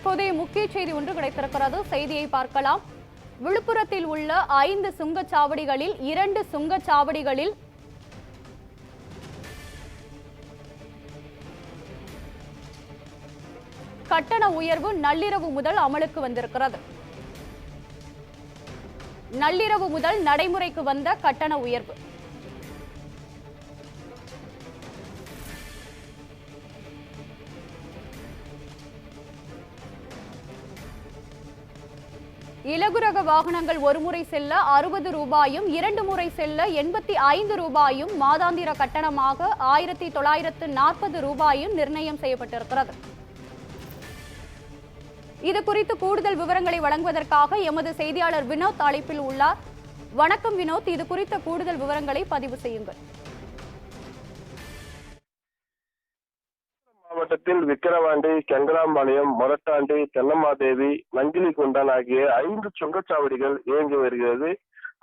தற்போதைய முக்கிய செய்தி ஒன்று கிடைத்திருக்கிறது. செய்தியை பார்க்கலாம். விழுப்புரத்தில் உள்ள 5 சுங்கச்சாவடிகளில் 2 சுங்கச்சாவடிகளில் கட்டண உயர்வு நள்ளிரவு முதல் அமலுக்கு வந்திருக்கிறது. நள்ளிரவு முதல் நடைமுறைக்கு வந்த கட்டண உயர்வு இலகுரக வாகனங்கள் ஒருமுறை செல்ல 60 ரூபாயும் 2 முறை செல்ல 85 ரூபாயும் மாதாந்திர கட்டணமாக 1940 ரூபாயும் நிர்ணயம் செய்யப்பட்டிருக்கிறது. இது குறித்து கூடுதல் விவரங்களை வழங்குவதற்காக எமது செய்தியாளர் வினோத் அழைப்பில் உள்ளார். வணக்கம் வினோத், இது குறித்த கூடுதல் விவரங்களை பதிவு செய்யுங்கள். மாவட்டத்தில் விக்கிரவாண்டி, கெங்கராம்பாளையம், மொரட்டாண்டி, தென்னமாதேவி, நங்கிலிகுண்டான் ஆகிய 5 சுங்கச்சாவடிகள் இயங்கி வருகிறது.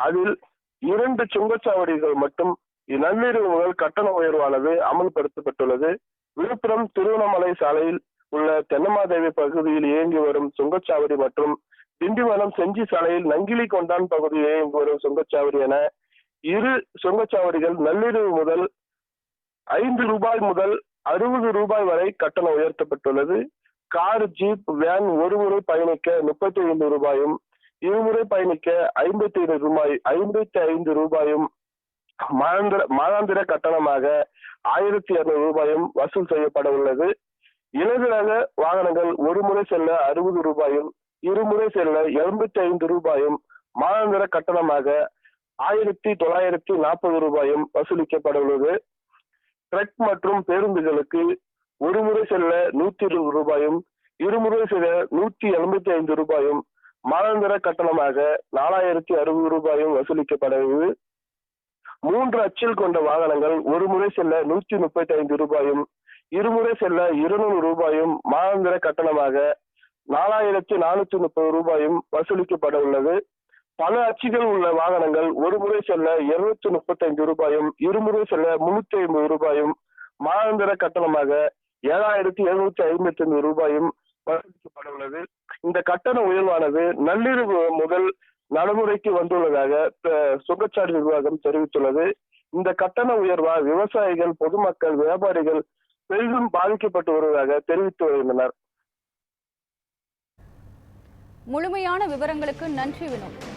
அதில் 2 சுங்கச்சாவடிகள் மட்டும் நள்ளிரவு முதல் கட்டண உயர்வானது அமல்படுத்தப்பட்டுள்ளது. விழுப்புரம் திருவண்ணாமலை சாலையில் உள்ள தென்னமாதேவி பகுதியில் இயங்கி வரும் சுங்கச்சாவடி மற்றும் திண்டிவனம் செஞ்சி சாலையில் நங்கிலிகொண்டான் பகுதியில் இயங்கி வரும் சுங்கச்சாவடி என 2 சுங்கச்சாவடிகள் நள்ளிரவு முதல் 5 ரூபாய் முதல் 60 ரூபாய் வரை கட்டணம் உயர்த்தப்பட்டுள்ளது. கார், ஜீப், வேன் ஒருமுறை பயணிக்க 35 ரூபாயும், இருமுறை பயணிக்க 55 ரூபாயும், மாதாந்திர கட்டணமாக 1200 ரூபாயும் வசூல் செய்யப்பட உள்ளது. இலகுரக வாகனங்கள் ஒருமுறை செல்ல 60 ரூபாயும், இருமுறை செல்ல 85 ரூபாயும், மாதாந்திர கட்டணமாக 1940 ரூபாயும் வசூலிக்கப்பட உள்ளது. ட்ரக் மற்றும் பேருந்துகளுக்கு ஒருமுறை செல்ல 120 ரூபாயும், இருமுறை செல்ல 185 ரூபாயும், மாதாந்திர கட்டணமாக 4060 ரூபாயும் வசூலிக்கப்படுகிறது. 3 அச்சில் கொண்ட வாகனங்கள் ஒருமுறை செல்ல 135 ரூபாயும், இருமுறை செல்ல 200 ரூபாயும், மாதாந்திர கட்டணமாக 4430 ரூபாயும் வசூலிக்கப்பட உள்ளது. பல அச்சுகள் உள்ள வாகனங்கள் ஒருமுறை செல்ல 235 ரூபாயும், இருமுறை செல்ல 350 ரூபாயும், மாதாந்திர கட்டணமாக 7755 ரூபாயும் வசூலிக்கப்பட உள்ளது. இந்த கட்டண உயர்வானது நள்ளிரவு முதல் நடைமுறைக்கு வந்துள்ளதாக சுங்கச்சாவடி நிர்வாகம் தெரிவித்துள்ளது. இந்த கட்டண உயர்வால் விவசாயிகள், பொதுமக்கள், வியாபாரிகள் பெரிதும் பாதிக்கப்பட்டு வருவதாக தெரிவித்து வருகின்றனர். முழுமையான விவரங்களுக்கு நன்றி வினோத்.